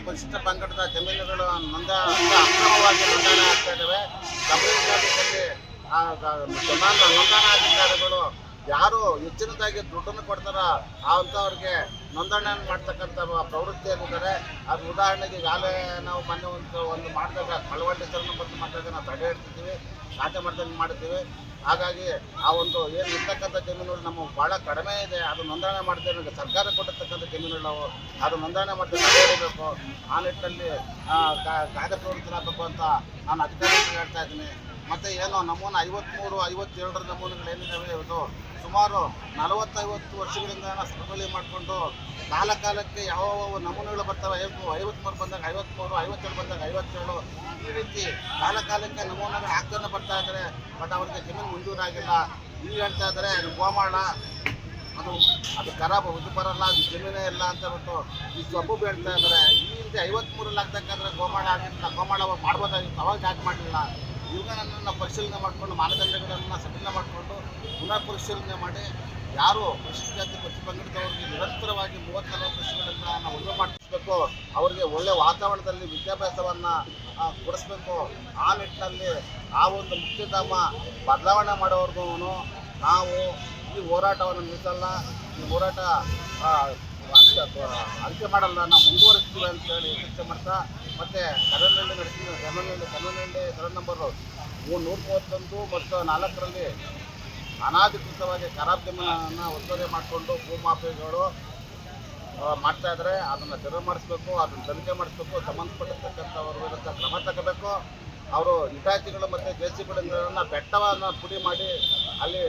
ಪರಿಶಿಷ್ಟ ಪಂಗಡದ ಜಮೀನುಗಳು ಅಕ್ರಮವಾಗಿ ನೋಂದಣಿ ಆಗ್ತಾ ಇದ್ದಾವೆ. ನೋಂದಣಾಧಿಕಾರಿಗಳು ಯಾರು ಹೆಚ್ಚಿನದಾಗಿ ದುಡ್ಡನ್ನು ಕೊಡ್ತಾರ ಅಂಥವ್ರಿಗೆ ನೋಂದಣಿಯನ್ನು ಮಾಡ್ತಕ್ಕಂಥ ಪ್ರವೃತ್ತಿಯಲ್ಲಿದ್ದಾರೆ. ಅದು ಉದಾಹರಣೆಗೆ ಈಗಾಗಲೇ ನಾವು ಮೊನ್ನೆ ಒಂದು ಮಾಡಿದಾಗ ಕಳವಳ್ಳಿ ಸರ್ ಬಂದು ಮಾಡಿದಾಗ ನಾವು ತಡೆ ಹಿಡ್ತಿದ್ದೀವಿ, ಖಾತೆ ಮಾಡ್ದಂಗೆ ಮಾಡ್ತೀವಿ. ಹಾಗಾಗಿ ಆ ಒಂದು ಏನು ಇರ್ತಕ್ಕಂಥ ಜಮೀನುಗಳು ನಮ್ಮ ಭಾಳ ಕಡಿಮೆ ಇದೆ, ಅದು ನೋಂದಣಿ ಮಾಡ್ತೇವೆ. ಸರ್ಕಾರ ಕೊಟ್ಟಿರ್ತಕ್ಕಂಥ ಜಮೀನುಗಳು ಅದು ನೋಂದಣಿ ಮಾಡ್ತೇವೆ, ತಡೆ ಹಿಡಬೇಕು. ಆ ನಿಟ್ಟಿನಲ್ಲಿ ಕಾಯ್ದೆ ಪ್ರವೃತ್ತರಾಗಬೇಕು ಅಂತ ನಾನು ಅಧಿಕಾರಿಗಳಿಗೆ ಹೇಳ್ತಾ ಇದ್ದೀನಿ. ಮತ್ತು ಏನು ನಮೂನೆ 53-52 ನಮೂನೆಗಳು ಏನಿದ್ದಾವೆ, ಇವತ್ತು ಸುಮಾರು 40-50 ವರ್ಷಗಳಿಂದ ಸರಬರಾಜು ಮಾಡಿಕೊಂಡು ಕಾಲಕ್ಕೆ ಯಾವ ನಮೂನೆಗಳು ಬರ್ತವೆ, 53 ಬಂದಾಗ 53, 57 ಬಂದಾಗ 57, ಈ ರೀತಿ ಕಾಲಕ್ಕೆ ನಮೂನೆಗಳು ಹಾಕ್ತಾನೆ ಬರ್ತಾ ಇದ್ದಾರೆ. ಬಟ್ ಅವ್ರಿಗೆ ಜಮೀನು ಮಂಜೂರಾಗಿಲ್ಲ. ಈಗ ಹೇಳ್ತಾ ಇದ್ದಾರೆ ಗೋಮಾಳ ಅದು ಖರಾಬ್, ಇದು ಬರಲ್ಲ, ಅದು ಜಮೀನೇ ಇಲ್ಲ ಅಂತ ಬಿಟ್ಟು ಈ ಸೊಪ್ಪು ಬೇಡ್ತಾ ಇದ್ದಾರೆ. ಈ ಹಿಂದೆ 53 ಆಗ್ತಕ್ಕಂದ್ರೆ ಗೋಮಾಳ ಆಗಿರಲಿಲ್ಲ, ಗೋಮಾಳ ಮಾಡ್ಬೋದಾಗಿತ್ತು, ಅವಾಗ ಯಾಕೆ ಮಾಡಲಿಲ್ಲ? ಇವಾಗ ನನ್ನನ್ನು ಪರಿಶೀಲನೆ ಮಾಡಿಕೊಂಡು ಮಾನದಂಡಗಳನ್ನು ಸಡಿಲ ಮಾಡಿಕೊಂಡು ಪುನಃ ಪರಿಶೀಲನೆ ಮಾಡಿ ಯಾರು ಪರಿಶಿಷ್ಟ ಜಾತಿ ಪಕ್ಷಿ ಪಂಗಡದವರಿಗೆ ನಿರಂತರವಾಗಿ 30-40 ವರ್ಷಗಳಿಂದ ನಾವು ಉಳುಮೆ ಮಾಡಿಸ್ಬೇಕು, ಅವರಿಗೆ ಒಳ್ಳೆಯ ವಾತಾವರಣದಲ್ಲಿ ವಿದ್ಯಾಭ್ಯಾಸವನ್ನು ಕೊಡಿಸ್ಬೇಕು. ಆ ನಿಟ್ಟಿನಲ್ಲಿ ಆ ಒಂದು ಮುಖ್ಯಧಾಮ ಬದಲಾವಣೆ ಮಾಡೋವರೆಗೂ ನಾವು ಈ ಹೋರಾಟವನ್ನು ನಿಲ್ಲಿಸಲ್ಲ. ಈ ಹೋರಾಟ ಅಂತ್ಯ ಮಾಡಲ್ಲ, ನಾವು ಮುಂದುವರಿಸ್ತೀವಿ ಅಂತೇಳಿ ಚರ್ಚೆ ಮಾಡ್ತಾ, ಮತ್ತು ಕನ್ನನಹಳ್ಳಿ ಸರ ನಂಬರ್ 131 ಮತ್ತು 4ರಲ್ಲಿ ಅನಾಧಿಕೃತವಾಗಿ ಖರಾಬ್ ಜಮೀನನ್ನು ಒತ್ತುವರಿ ಮಾಡಿಕೊಂಡು ಭೂಮಾಫಿಯಾಗಳು ಮಾಡ್ತಾಯಿದ್ದಾರೆ. ಅದನ್ನು ತೆರವು ಮಾಡಿಸ್ಬೇಕು, ಅದನ್ನು ತನಿಖೆ ಮಾಡಿಸ್ಬೇಕು, ಸಂಬಂಧಪಟ್ಟಿರ್ತಕ್ಕಂಥವ್ರ ವಿರುದ್ಧ ಕ್ರಮ ತಗೋಬೇಕು. ಅವರು ಹಿತಾಚಿಗಳು ಮತ್ತು JCBಗಳನ್ನು ಬೆಟ್ಟವನ್ನು ಪುಡಿ ಮಾಡಿ ಅಲ್ಲಿ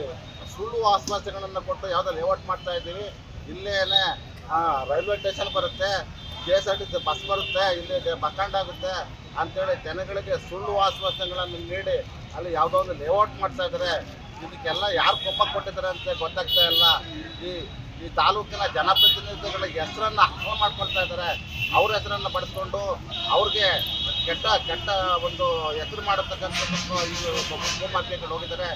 ಸುಳ್ಳು ಆಶ್ವಾಸನೆಗಳನ್ನು ಕೊಟ್ಟು ಯಾವುದೋ ಲೇಔಟ್ ಮಾಡ್ತಾ ಇದ್ದೀವಿ. ಇಲ್ಲೇ ರೈಲ್ವೆ ಸ್ಟೇಷನ್ ಬರುತ್ತೆ, KSRTC ಬಸ್ ಬರುತ್ತೆ, ಇಲ್ಲಿ ಬಸ್ ಸ್ಟ್ಯಾಂಡ್ ಆಗುತ್ತೆ ಅಂಥೇಳಿ ಜನಗಳಿಗೆ ಸುಳ್ಳು ಆಶ್ವಾಸನೆಗಳನ್ನು ನೀಡಿ ಅಲ್ಲಿ ಯಾವುದೋ ಒಂದು ಲೇಔಟ್ ಮಾಡ್ತಾ ಇದ್ದಾರೆ. ಇದಕ್ಕೆಲ್ಲ ಯಾರು ಕೊಮ್ಮ ಕೊಟ್ಟಿದ್ದಾರೆ ಅಂತ ಗೊತ್ತಾಗ್ತಾ ಇಲ್ಲ. ಈ ತಾಲೂಕಿನ ಜನಪ್ರತಿನಿಧಿಗಳ ಹೆಸರನ್ನು ಅಕ್ರಮ ಮಾಡ್ಕೊಳ್ತಾ ಇದ್ದಾರೆ. ಅವ್ರ ಹೆಸರನ್ನು ಬಳಸ್ಕೊಂಡು ಅವ್ರಿಗೆ ಕೆಟ್ಟ ಒಂದು ಹೆಸರು ಮಾಡತಕ್ಕಂಥ ಭೂಮಾಫಿಯಾಗಳು ಹೋಗಿದ್ದಾರೆ.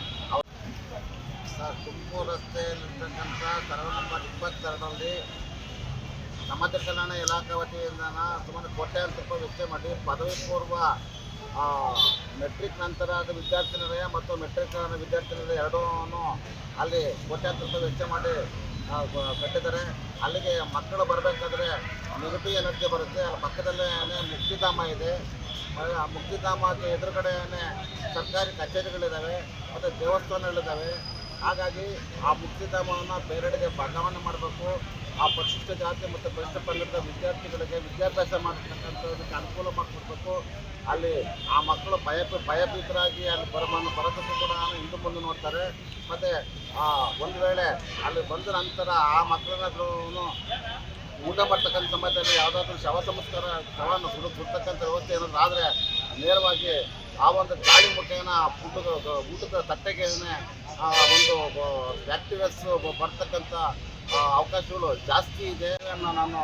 ತುಮಕೂರು ರಸ್ತೆಯಲ್ಲಿರ್ತಕ್ಕಂಥ ಸರ್ವೆ ನಂಬರ್ 22ರಲ್ಲಿ ಸಮಾಜ ಕಲ್ಯಾಣ ಇಲಾಖೆ ವತಿಯಿಂದ ಸುಮಾರು ಕೋಟ್ಯಾಂತರ ರೂಪಾಯಿ ವೆಚ್ಚ ಮಾಡಿ ಪದವಿ ಪೂರ್ವ ಮೆಟ್ರಿಕ್ ನಂತರದ ವಿದ್ಯಾರ್ಥಿನಿಲಯ ಮತ್ತು ಮೆಟ್ರಿಕ್ ವಿದ್ಯಾರ್ಥಿನಿಲಯ ಎರಡೂ ಅಲ್ಲಿ ಕೋಟ್ಯಾಂತರ ರೂಪಾಯಿ ವೆಚ್ಚ ಮಾಡಿ ಕಟ್ಟಿದ್ದಾರೆ. ಅಲ್ಲಿಗೆ ಮಕ್ಕಳು ಬರಬೇಕಾದ್ರೆ ನೆಗೆಟಿವ್ ಎನರ್ಜಿ ಬರುತ್ತೆ. ಅಲ್ಲಿ ಪಕ್ಕದಲ್ಲೇ ಮುಕ್ತಿಧಾಮ ಇದೆ. ಆ ಮುಕ್ತಿಧಾಮಕ್ಕೆ ಎದುರುಗಡೆಯೇ ಸರ್ಕಾರಿ ಕಚೇರಿಗಳಿದ್ದಾವೆ ಮತ್ತು ದೇವಸ್ಥಾನಗಳಿದ್ದಾವೆ. ಹಾಗಾಗಿ ಆ ಮುಕ್ತಿಧಾಮವನ್ನು ಬೇರೆಡೆಗೆ ಬದಲಾವಣೆ ಮಾಡಬೇಕು. ಆ ಪರಿಶಿಷ್ಟ ಜಾತಿ ಮತ್ತು ಪರಿಶಿಷ್ಟ ಪಂಗಡದ ವಿದ್ಯಾರ್ಥಿಗಳಿಗೆ ವಿದ್ಯಾಭ್ಯಾಸ ಮಾಡತಕ್ಕಂಥದಕ್ಕೆ ಅನುಕೂಲ ಮಾಡಿಕೊಡ್ಬೇಕು. ಅಲ್ಲಿ ಆ ಮಕ್ಕಳು ಭಯಭೀತರಾಗಿ ಅಲ್ಲಿ ಬರೋದಕ್ಕೂ ಕೂಡ ಹಿಂದೆ ಮುಂದೆ ನೋಡ್ತಾರೆ. ಮತ್ತು ಒಂದು ವೇಳೆ ಅಲ್ಲಿ ಬಂದ ನಂತರ ಆ ಮಕ್ಕಳನ್ನಾದ್ರೂ ಊಟ ಮಾಡ್ತಕ್ಕಂಥ ಸಮಯದಲ್ಲಿ ಯಾವುದಾದ್ರೂ ಶವ ಸಂಸ್ಕಾರ ಶವವನ್ನು ಸುಡ್ತಕ್ಕಂಥ ವ್ಯವಸ್ಥೆ ಏನಾದರೂ ಆದರೆ ನೇರವಾಗಿ ಆ ಒಂದು ಗಾಳಿ ಮುಖೇನ ಊಟದ ತಟ್ಟೆಗೆ ಒಂದು ಬ್ಯಾಕ್ಟೀರಿಯಾಸ್ ಬರ್ತಕ್ಕಂಥ ಅವಕಾಶಗಳು ಜಾಸ್ತಿ ಇದೆ. ನಾನು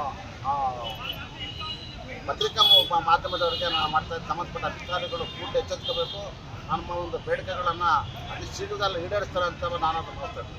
ಪತ್ರಿಕಾ ಮಾಧ್ಯಮದವರಿಗೆ ನಾನು ಸಂಬಂಧಪಟ್ಟ ಅಧಿಕಾರಿಗಳು ಕೂಡ ಎಚ್ಚೆತ್ಕೋಬೇಕು. ನಮ್ಮ ಒಂದು ಬೇಡಿಕೆಗಳನ್ನು ಅತಿ ಶೀಘ್ರದಲ್ಲಿ ಈಡೇರಿಸ್ತಾರೆ ಅಂತ ನಾನು ಭಾವಿಸ್ತೇನೆ.